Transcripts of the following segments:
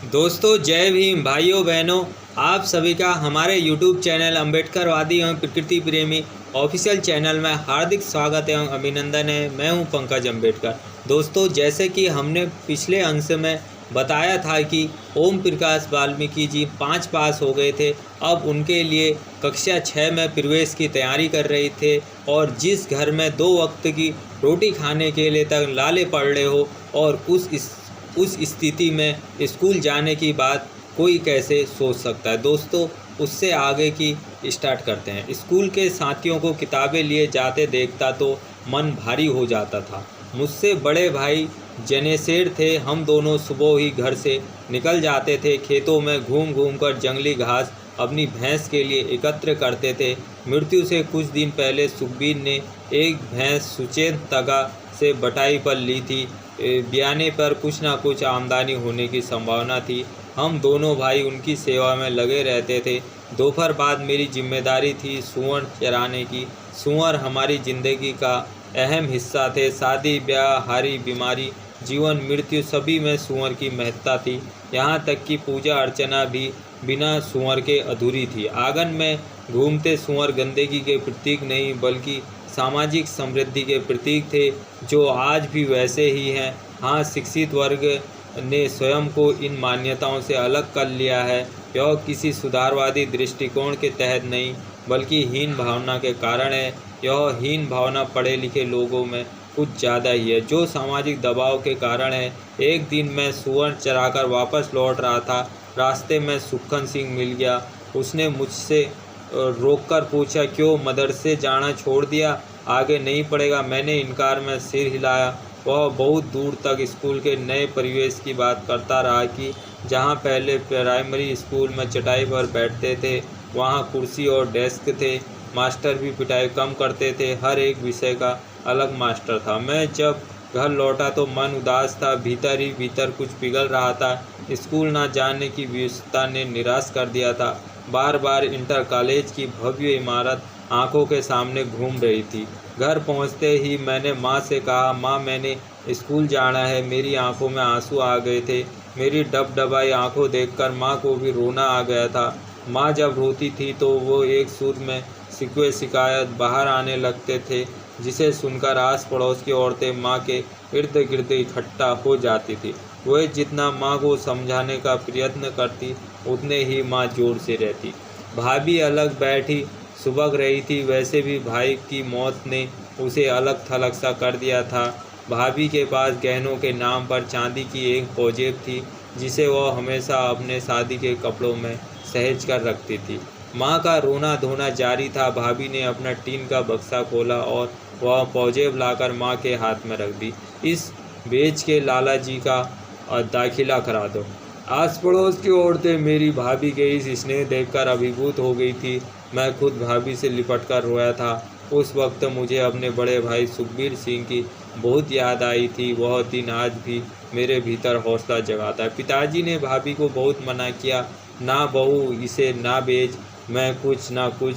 दोस्तों जय भीम भाइयों बहनों, आप सभी का हमारे YouTube चैनल अम्बेडकरवादी एवं प्रकृति प्रेमी ऑफिशियल चैनल में हार्दिक स्वागत एवं अभिनंदन है। मैं हूं पंकज अम्बेडकर। दोस्तों, जैसे कि हमने पिछले अंश में बताया था कि ओम प्रकाश वाल्मीकि जी 5 पास हो गए थे। अब उनके लिए कक्षा 6 में प्रवेश की तैयारी कर रहे थे और जिस घर में 2 वक्त की रोटी खाने के लिए तक लाले पड़ रहे हो और उस स्थिति में स्कूल जाने की बात कोई कैसे सोच सकता है। दोस्तों, उससे आगे की स्टार्ट करते हैं। स्कूल के साथियों को किताबें लिए जाते देखता तो मन भारी हो जाता था। मुझसे बड़े भाई जनेशेर थे। हम दोनों सुबह ही घर से निकल जाते थे। खेतों में घूम घूम कर जंगली घास अपनी भैंस के लिए एकत्र करते थे। मृत्यु से कुछ दिन पहले सुखबीर ने एक भैंस सुचेत तगा से बटाई पर ली थी। ब्याने पर कुछ ना कुछ आमदनी होने की संभावना थी। हम दोनों भाई उनकी सेवा में लगे रहते थे। दोपहर बाद मेरी जिम्मेदारी थी सूअर चराने की। सूअर हमारी ज़िंदगी का अहम हिस्सा थे। शादी ब्याह, हारी बीमारी, जीवन मृत्यु सभी में सूअर की महत्ता थी। यहाँ तक कि पूजा अर्चना भी बिना सूअर के अधूरी थी। आंगन में घूमते सूअर गंदगी के प्रतीक नहीं बल्कि सामाजिक समृद्धि के प्रतीक थे, जो आज भी वैसे ही हैं। हाँ, शिक्षित वर्ग ने स्वयं को इन मान्यताओं से अलग कर लिया है। यह किसी सुधारवादी दृष्टिकोण के तहत नहीं बल्कि हीन भावना के कारण है। यह हीन भावना पढ़े लिखे लोगों में कुछ ज़्यादा ही है, जो सामाजिक दबाव के कारण है। एक दिन मैं सूअर चराकर वापस लौट रहा था। रास्ते में सुक्खन सिंह मिल गया। उसने मुझसे रोककर पूछा, क्यों मदरसे जाना छोड़ दिया, आगे नहीं पड़ेगा? मैंने इनकार में सिर हिलाया। वह बहुत दूर तक स्कूल के नए परिवेश की बात करता रहा कि जहाँ पहले प्राइमरी स्कूल में चटाई पर बैठते थे वहाँ कुर्सी और डेस्क थे। मास्टर भी पिटाई कम करते थे। हर एक विषय का अलग मास्टर था। मैं जब घर लौटा तो मन उदास था। भीतर ही भीतर कुछ पिघल रहा था। स्कूल ना जाने की व्यस्तता ने निराश कर दिया था। बार बार इंटर कॉलेज की भव्य इमारत आंखों के सामने घूम रही थी। घर पहुंचते ही मैंने माँ से कहा, माँ मैंने स्कूल जाना है। मेरी आंखों में आंसू आ गए थे। मेरी डबडबाई आंखों देखकर माँ को भी रोना आ गया था। माँ जब रोती थी तो वो एक सुर में शिकवे शिकायत बाहर आने लगते थे, जिसे सुनकर आस पड़ोस की औरतें माँ के इर्द गिर्द इकट्ठा हो जाती थी। वह जितना माँ को समझाने का प्रयत्न करती उतने ही माँ जोर से रहती। भाभी अलग बैठी सुबह रही थी। वैसे भी भाई की मौत ने उसे अलग थलग सा कर दिया था। भाभी के पास गहनों के नाम पर चांदी की एक पौजेब थी, जिसे वह हमेशा अपने शादी के कपड़ों में सहेज कर रखती थी। माँ का रोना धोना जारी था। भाभी ने अपना टीन का बक्सा खोला और वह पौजेब लाकर माँ के हाथ में रख दी। इस बेच के लाला जी का दाखिला करा दो। आस पड़ोस की औरतें मेरी भाभी के इस स्नेह देखकर अभिभूत हो गई थी। मैं खुद भाभी से लिपट कर रोया था। उस वक्त मुझे अपने बड़े भाई सुखबीर सिंह की बहुत याद आई थी। वह दिन आज भी मेरे भीतर हौसला जगाता है। पिताजी ने भाभी को बहुत मना किया, ना बहू इसे ना बेच, मैं कुछ ना कुछ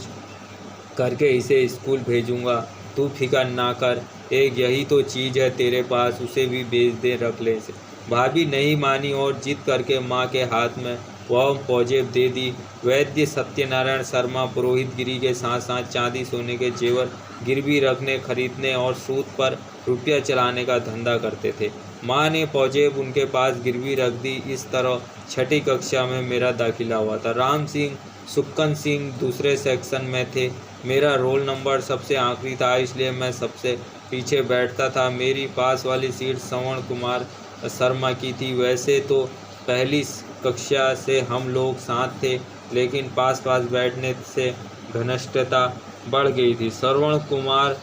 करके इसे स्कूल भेजूंगा, तू फिक्र ना कर। एक यही तो चीज़ है तेरे पास, उसे भी बेच दे, रख ले इसे। भाभी नहीं मानी और जिद करके माँ के हाथ में वह पौजेब दे दी। वैद्य सत्यनारायण शर्मा पुरोहित गिरी के साथ साथ चांदी सोने के जेवर गिरवी रखने, खरीदने और सूद पर रुपया चलाने का धंधा करते थे। माँ ने पौजेब उनके पास गिरवी रख दी। इस तरह छठी कक्षा में मेरा दाखिला हुआ था। राम सिंह, सुक्खन सिंह दूसरे सेक्शन में थे। मेरा रोल नंबर सबसे आखिरी था, इसलिए मैं सबसे पीछे बैठता था। मेरी पास वाली सीट श्रवण कुमार शर्मा की थी। वैसे तो पहली कक्षा से हम लोग साथ थे, लेकिन पास पास बैठने से घनिष्ठता बढ़ गई थी। श्रवण कुमार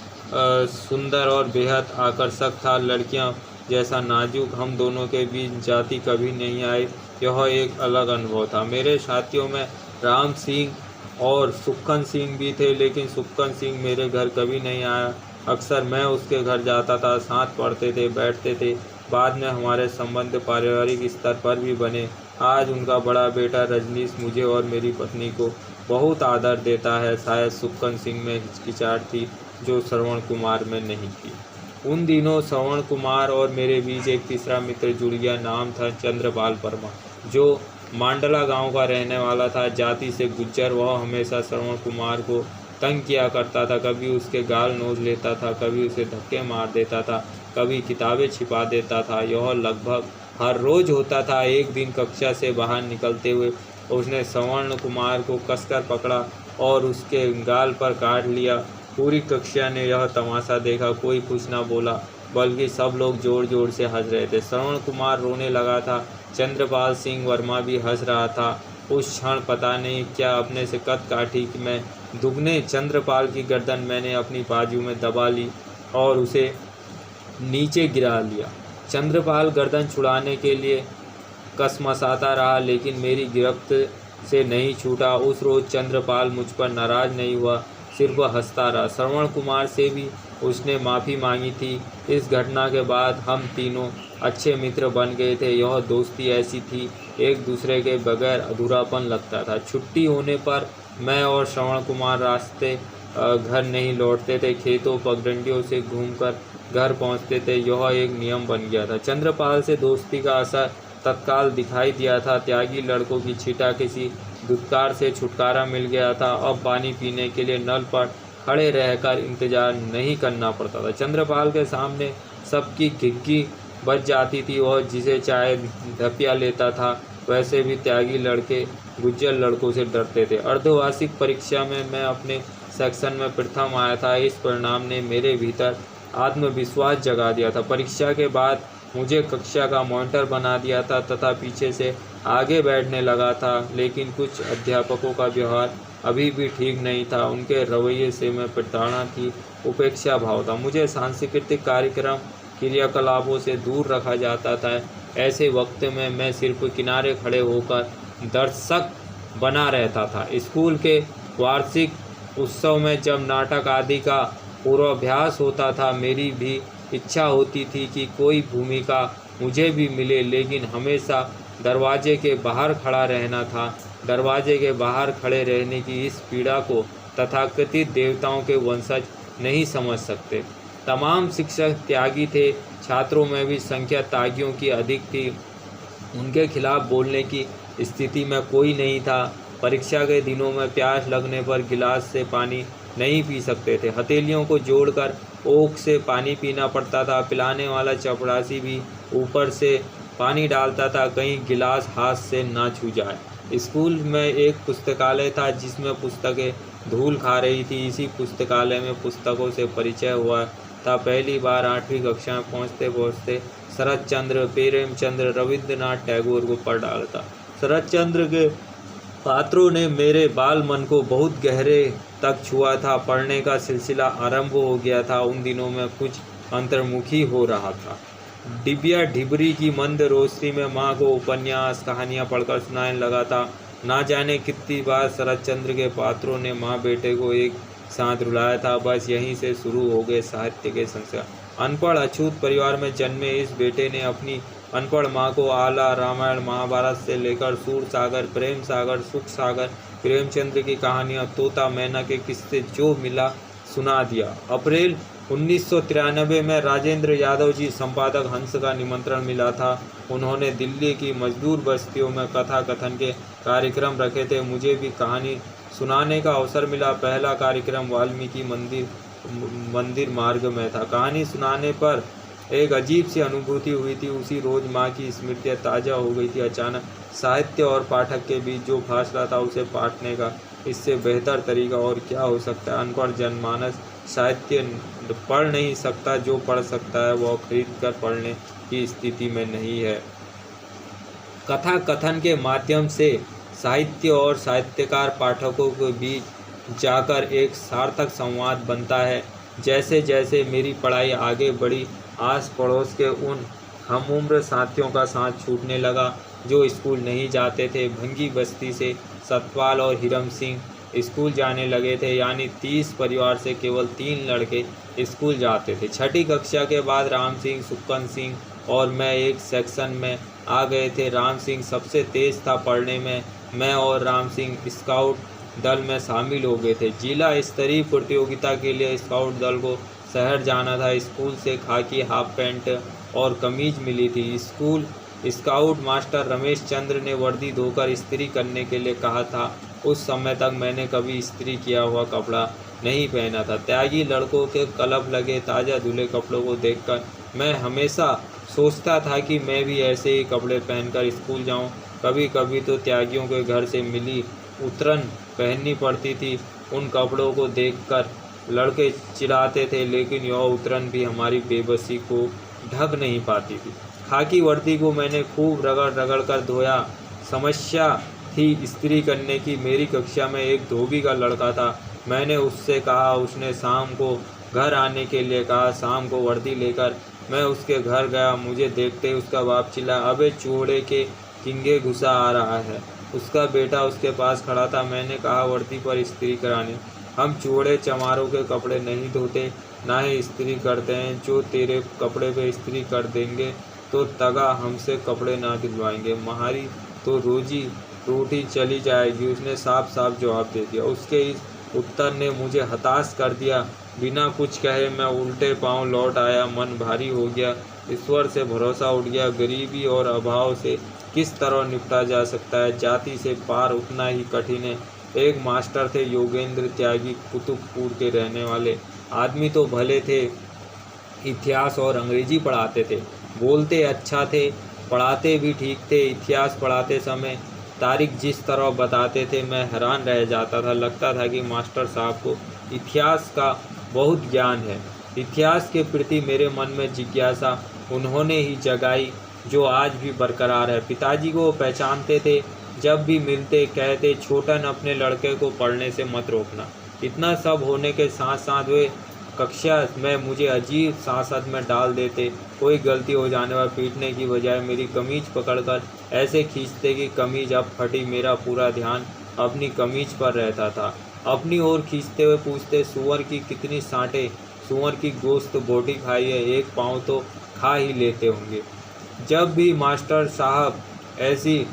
सुंदर और बेहद आकर्षक था। लड़कियां जैसा नाजुक हम दोनों के बीच जाति कभी नहीं आई। यह एक अलग अनुभव था। मेरे साथियों में राम सिंह और सुक्खन सिंह भी थे, लेकिन सुक्खन सिंह मेरे घर कभी नहीं आया। अक्सर मैं उसके घर जाता था, साथ पढ़ते थे, बैठते थे। बाद में हमारे संबंध पारिवारिक स्तर पर भी बने। आज उनका बड़ा बेटा रजनीश मुझे और मेरी पत्नी को बहुत आदर देता है। शायद सुक्खन सिंह में हिचकिचाहट थी जो श्रवण कुमार में नहीं थी। उन दिनों श्रवण कुमार और मेरे बीच एक तीसरा मित्र जुड़ गया। नाम था चंद्रपाल वर्मा। जो मांडला गांव का रहने वाला था, जाति से गुज्जर। वह हमेशा श्रवण कुमार को तंग किया करता था, कभी उसके गाल नोच लेता था, कभी उसे धक्के मार देता था, कभी किताबें छिपा देता था। यह लगभग हर रोज होता था। एक दिन कक्षा से बाहर निकलते हुए उसने श्रवण कुमार को कसकर पकड़ा और उसके गाल पर काट लिया। पूरी कक्षा ने यह तमाशा देखा। कोई कुछ न बोला, बल्कि सब लोग जोर जोर से हंस रहे थे। श्रवण कुमार रोने लगा था। चंद्रपाल सिंह वर्मा भी हंस रहा था। उस क्षण पता नहीं क्या अपने से कद काटी कि मैं दुगने चंद्रपाल की गर्दन मैंने अपनी बाजू में दबा ली और उसे नीचे गिरा लिया। चंद्रपाल गर्दन छुड़ाने के लिए कसमसाता रहा, लेकिन मेरी गिरफ्त से नहीं छूटा। उस रोज़ चंद्रपाल मुझ पर नाराज़ नहीं हुआ, सिर्फ हंसता रहा। श्रवण कुमार से भी उसने माफ़ी मांगी थी। इस घटना के बाद हम तीनों अच्छे मित्र बन गए थे। यह दोस्ती ऐसी थी, एक दूसरे के बगैर अधूरापन लगता था। छुट्टी होने पर मैं और श्रवण कुमार रास्ते घर नहीं लौटते थे, खेतों पगडंडियों से घूमकर घर पहुंचते थे। यह एक नियम बन गया था। चंद्रपाल से दोस्ती का असर तत्काल दिखाई दिया था। त्यागी लड़कों की छीटा किसी धुतकार से छुटकारा मिल गया था। अब पानी पीने के लिए नल पर खड़े रहकर इंतजार नहीं करना पड़ता था। चंद्रपाल के सामने सबकी घिघी बच जाती थी और जिसे चाहे धपिया लेता था। वैसे भी त्यागी लड़के गुज्जर लड़कों से डरते थे। अर्धवार्षिक परीक्षा में मैं अपने सेक्शन में प्रथम आया था। इस परिणाम ने मेरे भीतर आत्मविश्वास जगा दिया था। परीक्षा के बाद मुझे कक्षा का मॉनिटर बना दिया था तथा पीछे से आगे बैठने लगा था। लेकिन कुछ अध्यापकों का व्यवहार अभी भी ठीक नहीं था। उनके रवैये से मैं प्रताड़ना थी, उपेक्षा भाव था। मुझे सांस्कृतिक कार्यक्रम क्रियाकलापों से दूर रखा जाता था। ऐसे वक्त में मैं सिर्फ किनारे खड़े होकर दर्शक बना रहता था। स्कूल के वार्षिक उत्सव में जब नाटक आदि का पूर्वाभ्यास होता था, मेरी भी इच्छा होती थी कि कोई भूमिका मुझे भी मिले, लेकिन हमेशा दरवाजे के बाहर खड़ा रहना था। दरवाजे के बाहर खड़े रहने की इस पीड़ा को तथाकथित देवताओं के वंशज नहीं समझ सकते। तमाम शिक्षक त्यागी थे। छात्रों में भी संख्या त्यागियों की अधिक थी। उनके खिलाफ बोलने की स्थिति में कोई नहीं था। परीक्षा के दिनों में प्यास लगने पर गिलास से पानी नहीं पी सकते थे। हथेलियों को जोड़कर ओक से पानी पीना पड़ता था। पिलाने वाला चपरासी भी ऊपर से पानी डालता था, कहीं गिलास हाथ से ना छू जाए। स्कूल में एक पुस्तकालय था जिसमें पुस्तकें धूल खा रही थी। इसी पुस्तकालय में पुस्तकों से परिचय हुआ था। पहली बार 8वीं कक्षा में पहुँचते पहुँचते शरत चंद्र, प्रेमचंद्र, रविंद्रनाथ टैगोर को पढ़ डाला था। शरत चंद्र के पात्रों ने मेरे बाल मन को बहुत गहरे तक छुआ था। पढ़ने का सिलसिला आरंभ हो गया था। उन दिनों में कुछ अंतर्मुखी हो रहा था। डिबिया ढिबरी की मंद रोशनी में माँ को उपन्यास कहानियाँ पढ़कर सुनाने लगा था। ना जाने कितनी बार शरत चंद्र के पात्रों ने माँ बेटे को एक साथ रुलाया था। बस यहीं से शुरू हो गए साहित्य के संस्कार। अनपढ़ अछूत परिवार में जन्मे इस बेटे ने अपनी अनपढ़ माँ को आला रामायण महाभारत से लेकर सूर सागर, प्रेम सागर, सुख सागर, प्रेमचंद्र की कहानियाँ, तोता मैना के किस्से जो मिला सुना दिया। अप्रैल 1993 में राजेंद्र यादव जी संपादक हंस का निमंत्रण मिला था। उन्होंने दिल्ली की मजदूर बस्तियों में कथा कथन के कार्यक्रम रखे थे। मुझे भी कहानी सुनाने का अवसर मिला। पहला कार्यक्रम वाल्मीकि मंदिर मार्ग में था। कहानी सुनाने पर एक अजीब सी अनुभूति हुई थी। उसी रोज माँ की स्मृतियाँ ताज़ा हो गई थी। अचानक साहित्य और पाठक के बीच जो फासला था उसे पाटने का इससे बेहतर तरीका और क्या हो सकता है। अनपढ़ जनमानस साहित्य पढ़ नहीं सकता। जो पढ़ सकता है वह खरीद कर पढ़ने की स्थिति में नहीं है। कथा कथन के माध्यम से साहित्य और साहित्यकार पाठकों के बीच जाकर एक सार्थक संवाद बनता है। जैसे जैसे मेरी पढ़ाई आगे बढ़ी, आस पड़ोस के उन हमउम्र साथियों का साथ छूटने लगा जो स्कूल नहीं जाते थे। भंगी बस्ती से सतपाल और हिरम सिंह स्कूल जाने लगे थे। यानी 30 परिवार से केवल 3 लड़के स्कूल जाते थे। छठी कक्षा के बाद राम सिंह, सुक्कन सिंह और मैं एक सेक्शन में आ गए थे। राम सिंह सबसे तेज था पढ़ने में। मैं और राम सिंह स्काउट दल में शामिल हो गए थे। जिला स्तरीय प्रतियोगिता के लिए स्काउट दल को शहर जाना था। स्कूल से खाकी हाफ पैंट और कमीज मिली थी। School scout master Ramesh Chandra ने वर्दी धोकर इस्त्री करने के लिए कहा था। उस समय तक मैंने कभी इस्त्री किया हुआ कपड़ा नहीं पहना था। त्यागी लड़कों के कलब लगे ताज़ा धुले कपड़ों को देखकर मैं हमेशा सोचता था कि मैं भी ऐसे ही कपड़े पहनकर स्कूल जाऊं। कभी कभी तो त्यागियों के घर से मिली उतरन पहननी पड़ती थी। उन कपड़ों को देखकर लड़के चिढ़ाते थे, लेकिन यह उतरन भी हमारी बेबसी को ढक नहीं पाती थी। खाकी वर्दी को मैंने खूब रगड़ रगड़ कर धोया। समस्या थी इस्त्री करने की। मेरी कक्षा में एक धोबी का लड़का था। मैंने उससे कहा, उसने शाम को घर आने के लिए कहा। शाम को वर्दी लेकर मैं उसके घर गया। मुझे देखते ही उसका बाप चिल्ला, अबे चूड़े के किंगे घुसा आ रहा है। उसका बेटा उसके पास खड़ा था। मैंने कहा, वर्दी पर इस्त्री कराने। हम चूड़े चमारों के कपड़े नहीं धोते, ना ही इस्त्री करते हैं। जो तेरे कपड़े पे इस्त्री कर देंगे तो तगा हमसे कपड़े ना दिलवाएंगे, हमारी तो रोजी रोटी चली जाएगी। उसने साफ साफ जवाब दे दिया। उसके इस उत्तर ने मुझे हताश कर दिया। बिना कुछ कहे मैं उल्टे पांव लौट आया। मन भारी हो गया। ईश्वर से भरोसा उठ गया। गरीबी और अभाव से किस तरह निपटा जा सकता है, जाति से पार उतना ही कठिन है। एक मास्टर थे योगेंद्र त्यागी, कुतुबपुर के रहने वाले। आदमी तो भले थे, इतिहास और अंग्रेजी पढ़ाते थे, बोलते अच्छा थे, पढ़ाते भी ठीक थे। इतिहास पढ़ाते समय तारीख जिस तरह बताते थे मैं हैरान रह जाता था। लगता था कि मास्टर साहब को इतिहास का बहुत ज्ञान है। इतिहास के प्रति मेरे मन में जिज्ञासा उन्होंने ही जगाई जो आज भी बरकरार है। पिताजी को पहचानते थे, जब भी मिलते कहते, छोटन अपने लड़के को पढ़ने से मत रोकना। इतना सब होने के साथ साथ वे कक्षा में मुझे अजीब सांसत में डाल देते। कोई गलती हो जाने पर पीटने की बजाय मेरी कमीज पकड़कर ऐसे खींचते कि कमीज अब फटी। मेरा पूरा ध्यान अपनी कमीज पर रहता था। अपनी ओर खींचते हुए पूछते, सुअर की कितनी सांटें, सुअर की गोश्त बोटी खाई है, एक पाँव तो खा ही लेते होंगे। जब भी मास्टर साहब ऐसी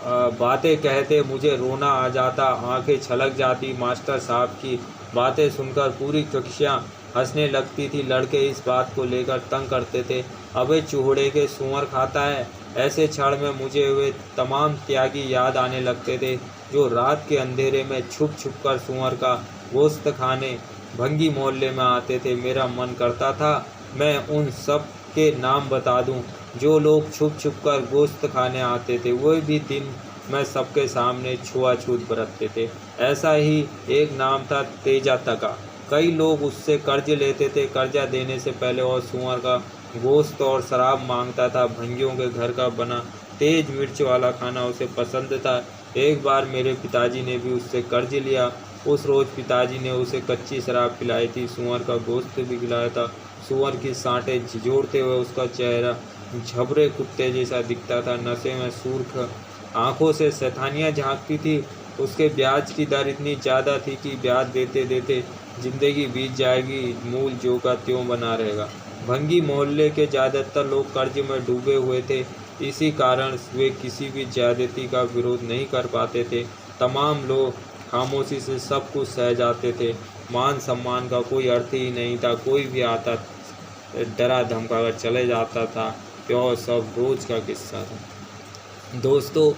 बातें कहते मुझे रोना आ जाता, आंखें छलक जाती। मास्टर साहब की बातें सुनकर पूरी कक्षा हंसने लगती थी। लड़के इस बात को लेकर तंग करते थे, अबे चूहड़े के सुअर खाता है। ऐसे क्षण में मुझे वे तमाम त्यागी याद आने लगते थे जो रात के अंधेरे में छुप छुप कर सुअर का गोश्त खाने भंगी मोहल्ले में आते थे। मेरा मन करता था मैं उन सब के नाम बता दूं जो लोग छुप छुप कर गोश्त खाने आते थे। वही भी दिन मैं सबके सामने छुआछूत बरतते थे। ऐसा ही एक नाम था तेजा तका। कई लोग उससे कर्ज लेते थे। कर्जा देने से पहले और सुअर का गोश्त और शराब मांगता था। भंगियों के घर का बना तेज मिर्च वाला खाना उसे पसंद था। एक बार मेरे पिताजी ने भी उससे कर्ज लिया। उस रोज़ पिताजी ने उसे कच्ची शराब पिलाई थी, सुअर का गोश्त भी खिलाया था। सुअर की सांटें झिझोड़ते हुए उसका चेहरा झबरे कुत्ते जैसा दिखता था। नशे में सुर्ख आंखों से शैतानियाँ झांकती थी। उसके ब्याज की दर इतनी ज़्यादा थी कि ब्याज देते देते जिंदगी बीत जाएगी, मूल जो का त्यों बना रहेगा। भंगी मोहल्ले के ज़्यादातर लोग कर्ज में डूबे हुए थे। इसी कारण वे किसी भी ज्यादती का विरोध नहीं कर पाते थे। तमाम लोग खामोशी से सब कुछ सह जाते थे। मान सम्मान का कोई अर्थ ही नहीं था। कोई भी आता डरा धमका कर चले जाता था। क्यों सब रोज का किस्सा था। दोस्तों,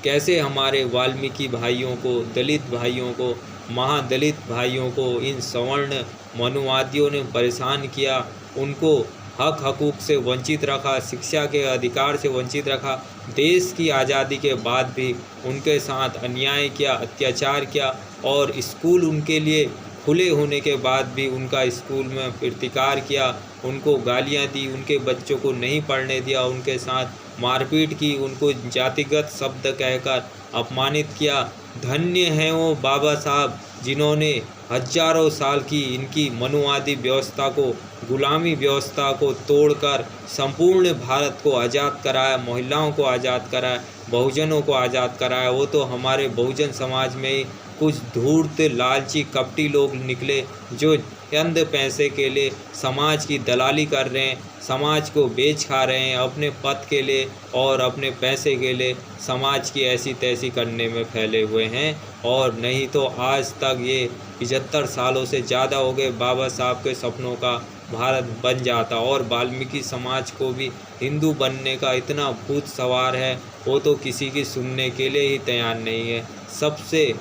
कैसे हमारे वाल्मीकि भाइयों को, दलित भाइयों को, महादलित भाइयों को इन सवर्ण मनुवादियों ने परेशान किया, उनको हक हकूक़ से वंचित रखा, शिक्षा के अधिकार से वंचित रखा। देश की आज़ादी के बाद भी उनके साथ अन्याय किया, अत्याचार किया और स्कूल उनके लिए खुले होने के बाद भी उनका स्कूल में प्रतिकार किया, उनको गालियां दी, उनके बच्चों को नहीं पढ़ने दिया, उनके साथ मारपीट की, उनको जातिगत शब्द कहकर अपमानित किया। धन्य हैं वो बाबा साहब जिन्होंने हजारों साल की इनकी मनुवादी व्यवस्था को, गुलामी व्यवस्था को तोड़कर संपूर्ण भारत को आज़ाद कराया, महिलाओं को आज़ाद कराया, बहुजनों को आज़ाद कराया। वो तो हमारे बहुजन समाज में ही कुछ धूर्त, लालची, कपटी लोग निकले जो चंद पैसे के लिए समाज की दलाली कर रहे हैं, समाज को बेच खा रहे हैं अपने पद के लिए और अपने पैसे के लिए समाज की ऐसी तैसी करने में फैले हुए हैं। और नहीं तो आज तक ये 75 सालों से ज़्यादा हो गए बाबा साहब के सपनों का भारत बन जाता और वाल्मीकि समाज को भी हिंदू बनने का इतना भूत सवार है, वो तो किसी की सुनने के लिए ही तैयार नहीं है। सबसे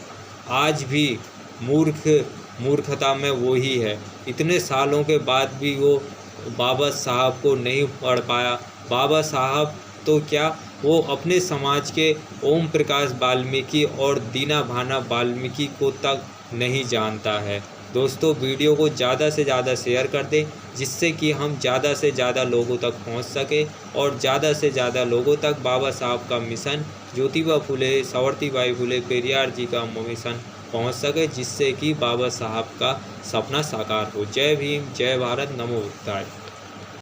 आज भी मूर्खता में वो ही है। इतने सालों के बाद भी वो बाबा साहब को नहीं पढ़ पाया। बाबा साहब तो क्या, वो अपने समाज के ओम प्रकाश वाल्मीकि और दीना भाना वाल्मीकि को तक नहीं जानता है। दोस्तों, वीडियो को ज़्यादा से ज़्यादा शेयर कर दें, जिससे कि हम ज़्यादा से ज़्यादा लोगों तक पहुंच सके और ज़्यादा से ज़्यादा लोगों तक बाबा साहब का मिशन, ज्योतिबा फुले, सावित्रीबाई फुले, पेरियार जी का मिशन पहुंच सके, जिससे कि बाबा साहब का सपना साकार हो। जय भीम, जय भारत, नमो बुद्धाय।